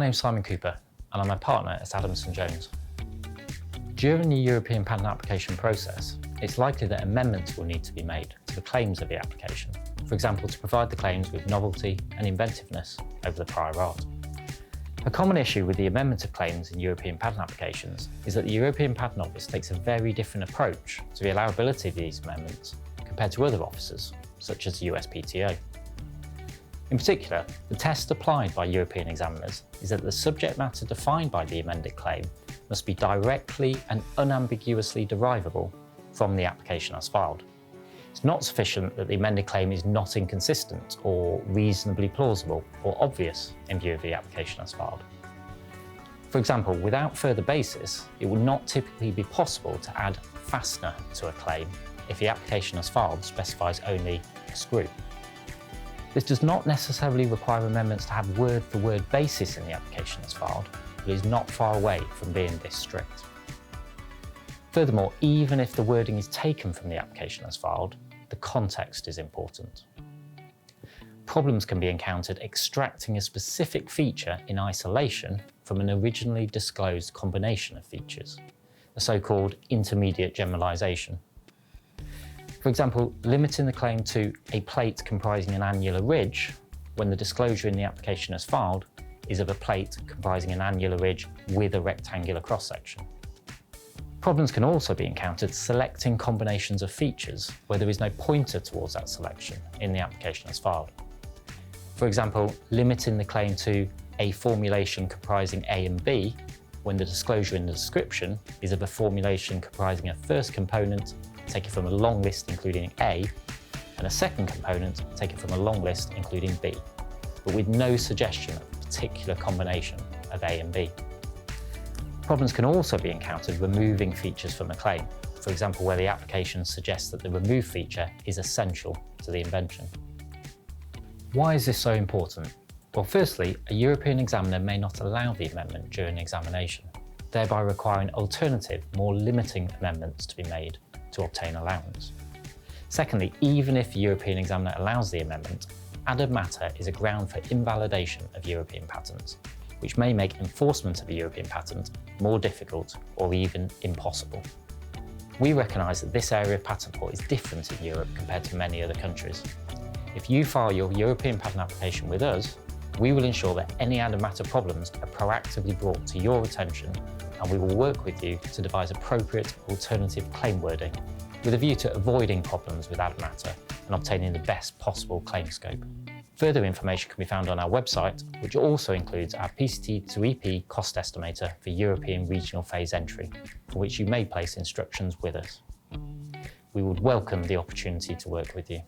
name's Simon Cooper, and I'm a partner at Adamson Jones. During the European patent application process, it's likely that amendments will need to be made to the claims of the application, for example, to provide the claims with novelty and inventiveness over the prior art. A common issue with the amendment of claims in European patent applications is that the European Patent Office takes a very different approach to the allowability of these amendments compared to other offices, such as the USPTO. In particular, the test applied by European examiners is that the subject matter defined by the amended claim must be directly and unambiguously derivable from the application as filed. It's not sufficient that the amended claim is not inconsistent or reasonably plausible or obvious in view of the application as filed. For example, without further basis, it would not typically be possible to add fastener to a claim if the application as filed specifies only a screw. This does not necessarily require amendments to have word-for-word basis in the application as filed, but is not far away from being this strict. Furthermore, even if the wording is taken from the application as filed, the context is important. Problems can be encountered extracting a specific feature in isolation from an originally disclosed combination of features, a so-called intermediate generalization. For example, limiting the claim to a plate comprising an annular ridge when the disclosure in the application as filed is of a plate comprising an annular ridge with a rectangular cross-section. Problems can also be encountered selecting combinations of features where there is no pointer towards that selection in the application as filed. For example, limiting the claim to a formulation comprising A and B when the disclosure in the description is of a formulation comprising a first component taken from a long list including A, and a second component taken from a long list including B, but with no suggestion of a particular combination of A and B. Problems can also be encountered removing features from a claim, for example where the application suggests that the removed feature is essential to the invention. Why is this so important? Well, firstly, a European examiner may not allow the amendment during examination, thereby requiring alternative, more limiting amendments to be made to obtain allowance. Secondly, even if the European examiner allows the amendment, added matter is a ground for invalidation of European patents, which may make enforcement of a European patent more difficult or even impossible. We recognise that this area of patent law is different in Europe compared to many other countries. If you file your European patent application with us, we will ensure that any added matter problems are proactively brought to your attention, and we will work with you to devise appropriate alternative claim wording with a view to avoiding problems with added matter and obtaining the best possible claim scope. Further information can be found on our website, which also includes our PCT to EP cost estimator for European regional phase entry, for which you may place instructions with us. We would welcome the opportunity to work with you.